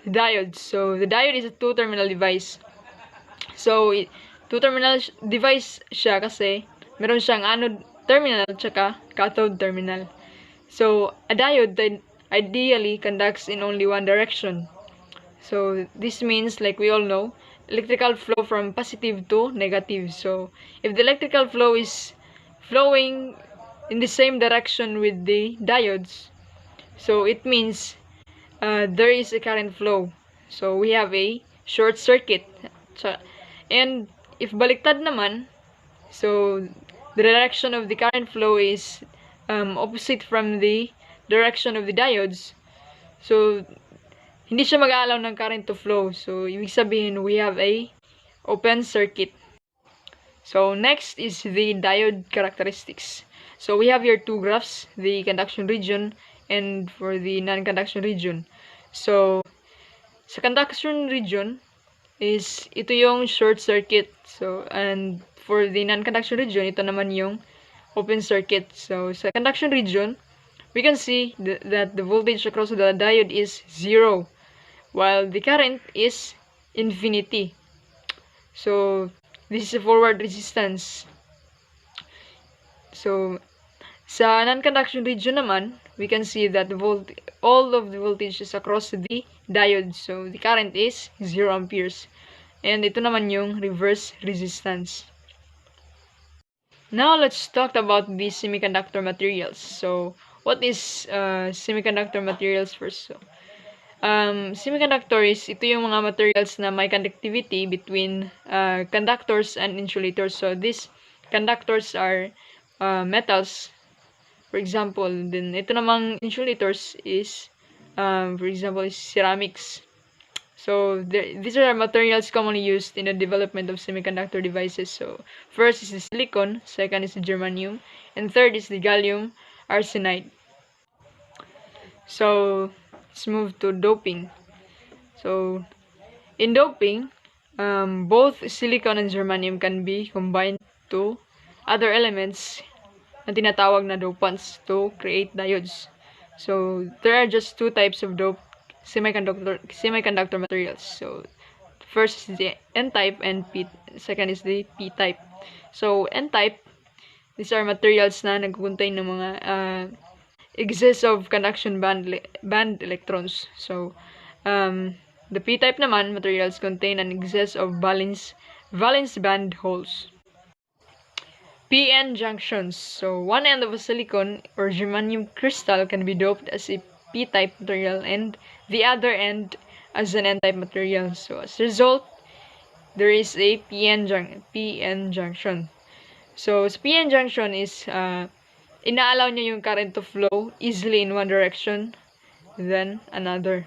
diodes. So the diode is a two-terminal device. So two-terminal device siya kasi meron siyang anode terminal at saka cathode terminal. So a diode ideally conducts in only one direction. So this means, like we all know, electrical flow from positive to negative. So if the electrical flow is flowing in the same direction with the diodes, so it means there is a current flow. So we have a short circuit. So, and if baliktad naman, so the direction of the current flow is opposite from the direction of the diodes. So hindi siya mag-aalaw ng current to flow. So ibig sabihin we have a open circuit. So next is the diode characteristics. So we have here two graphs, the conduction region and for the non-conduction region. So sa conduction region is ito yung short circuit. So and for the non-conduction region, ito naman yung open circuit. So sa conduction region, we can see that the voltage across the diode is 0, while the current is infinity. So this is a forward resistance. So sa non-conduction region naman, we can see that all of the voltage is across the diode. So the current is 0 amperes. And ito naman yung reverse resistance. Now let's talk about the semiconductor materials. So what is semiconductor materials first? So semiconductors, ito yung mga materials na may conductivity between conductors and insulators. So these conductors are metals, for example. Then ito namang insulators is for example is ceramics. So these are materials commonly used in the development of semiconductor devices. So first is the silicon, second is the germanium, and third is the gallium arsenide. So let's move to doping. So in doping, both silicon and germanium can be combined to other elements na tinatawag na dopants to create diodes. So there are just two types of semiconductor materials. So first is the N-type and second is the P-type. So N-type, these are materials na nag-contain ng mga excess of conduction band electrons. So the P-type naman, materials contain an excess of valence band holes. PN junctions. So one end of a silicon or germanium crystal can be doped as a P-type material and the other end as an N-type material. So as a result, there is a PN junction. So sa PN junction is inaalaw niya yung current to flow easily in one direction than another.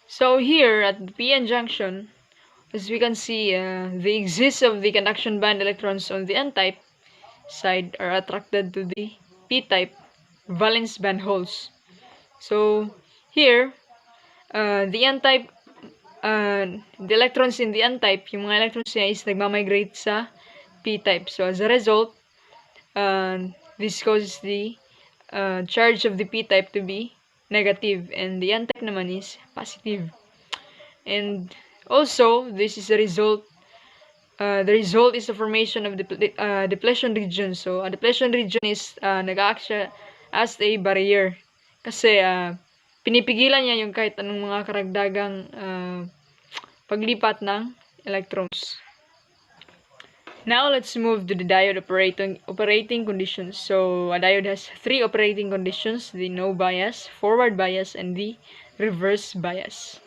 So here at the PN junction, as we can see, the excess of the conduction band electrons on the N-type side are attracted to the P-type valence band holes. So here, the N-type, the electrons in the N-type, yung mga electrons niya is nagmamigrate sa P-type. So as a result, this causes the charge of the P-type to be negative and the N-type naman is positive. And also, this is a result. The result is the formation of the depletion region. So a depletion region is nag-act siya as a barrier. Kasi pinipigilan niya yung kahit anong mga karagdagang paglipat ng electrons. Now let's move to the diode operating conditions. So a diode has three operating conditions: the no bias, forward bias, and the reverse bias.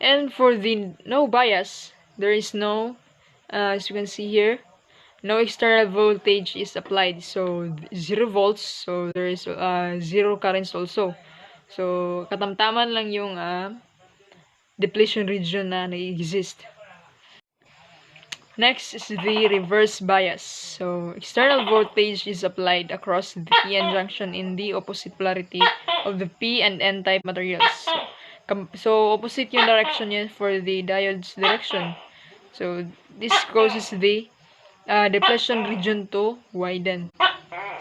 And for the no bias, there is no, as you can see here, no external voltage is applied. So 0 volts. So there is 0 currents also. So katamtaman lang yung depletion region na nag-exist. Next is the reverse bias. So external voltage is applied across the PN junction in the opposite polarity of the P and N-type materials. So opposite yung direction niya for the diode's direction. So this causes the depletion region to widen.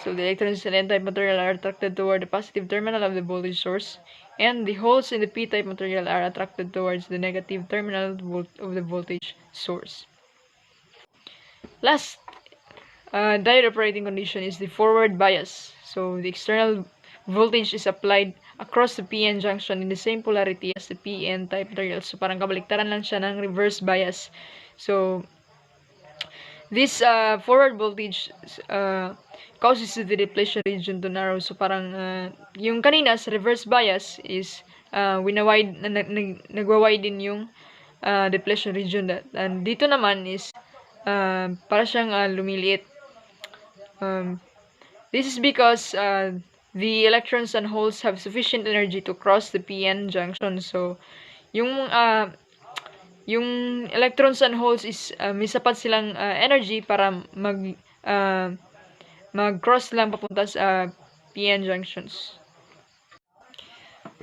So the electrons in N-type material are attracted toward the positive terminal of the voltage source, and the holes in the P-type material are attracted towards the negative terminal of the voltage source. Last diode operating condition is the forward bias. So the external voltage is applied across the PN junction in the same polarity as the PN type material. So parang kabaliktaran lang siya ng reverse bias. So this forward voltage causes the depletion region to narrow. So parang yung kanina sa reverse bias is nagwa-widen yung depletion region. And dito naman is para siyang lumiliit. This is because the electrons and holes have sufficient energy to cross the PN junction. So yung electrons and holes is may sapat silang energy para mag-cross lang papunta sa PN junctions.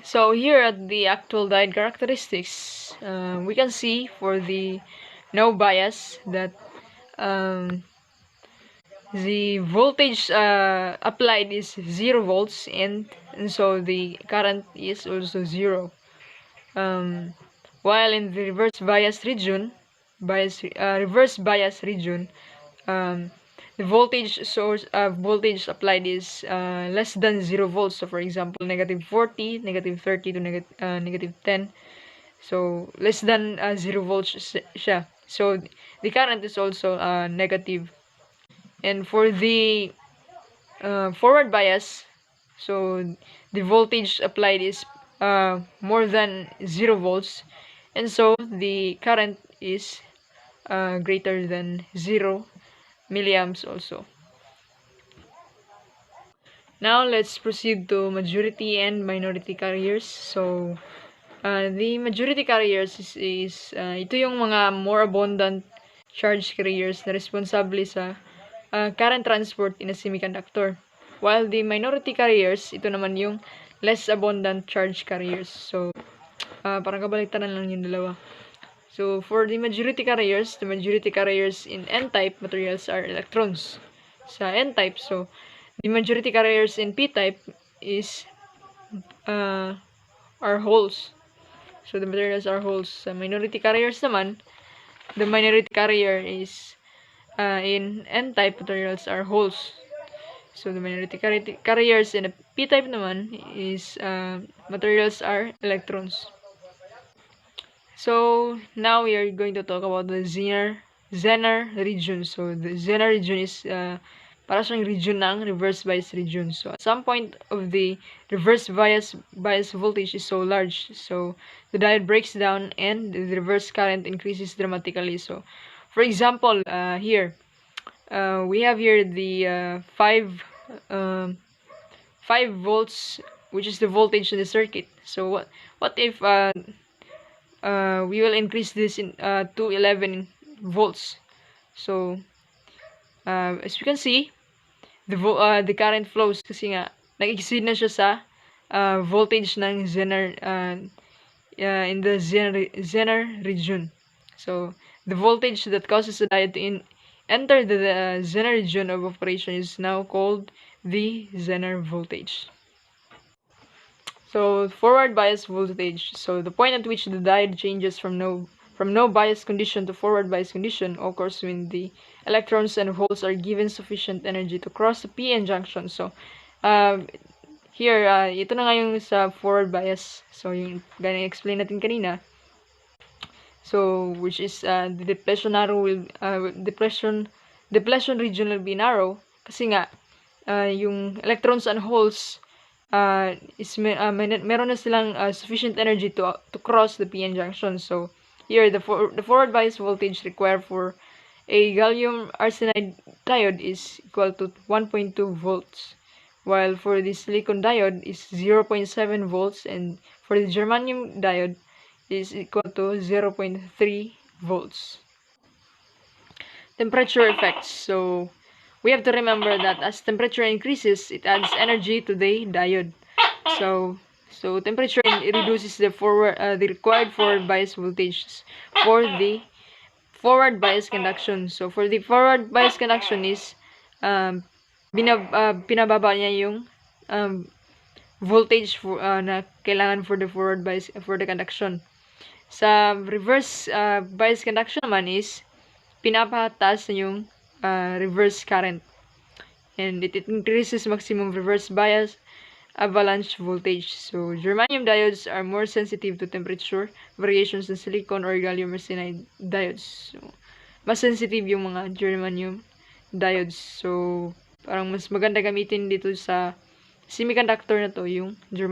So here at the actual diode characteristics, we can see for the no bias that the voltage applied is 0 volts, and so the current is also 0. While in the reverse bias region, the voltage applied is less than 0 volts. So for example, negative 40, negative 30 to negative 10. So less than 0 volts siya. So the current is also negative. And for the forward bias, so the voltage applied is more than 0 volts, and so the current is greater than 0 milliamps also. Now let's proceed to majority and minority carriers. So the majority carriers is ito yung mga more abundant charge carriers na responsable sa current transport in a semiconductor. While the minority carriers, ito naman yung less abundant charge carriers. So parang kabaliktaran lang yung dalawa. So for the majority carriers in N-type materials are electrons sa N-type. So the majority carriers in P-type is are holes. So the materials are holes. Sa minority carriers naman, the minority carrier is in N-type materials are holes. So the minority carriers in a P-type naman is materials are electrons. So now we are going to talk about the Zener region. So the Zener region is para siyang region ng reverse bias region. So at some point of the reverse bias voltage is so large, so the diode breaks down and the reverse current increases dramatically. So for example, here we have here the 5 volts, which is the voltage in the circuit. So what if we will increase this in to 11 volts? So as you can see, the current flows kasi nga nag-exceed na siya sa voltage ng Zener in the Zener region. So the voltage that causes the diode to enter the Zener region of operation is now called the Zener voltage. So forward bias voltage. So the point at which the diode changes from no bias condition to forward bias condition occurs when the electrons and holes are given sufficient energy to cross the PN junction. So here ito na nga yung sa forward bias. So yung gana explain natin kanina. So which is the depletion region will be narrow kasi nga yung electrons and holes meron na silang sufficient energy to cross the PN junction. So here the forward bias voltage required for a gallium arsenide diode is equal to 1.2 volts, while for the silicon diode is 0.7 volts, and for the germanium diode is equal to 0.3 volts. Temperature effects. So we have to remember that as temperature increases, it adds energy to the diode. So temperature reduces the required forward bias voltage for the forward bias conduction. So for the forward bias conduction is pinababa niya yung voltage na kailangan for the forward bias for the conduction. Sa reverse bias conduction naman is pinapataas na yung reverse current. And it increases maximum reverse bias avalanche voltage. So, germanium diodes are more sensitive to temperature variations than silicon or gallium arsenide diodes. So, mas sensitive yung mga germanium diodes. So, parang mas maganda gamitin dito sa semiconductor na to, yung germanium.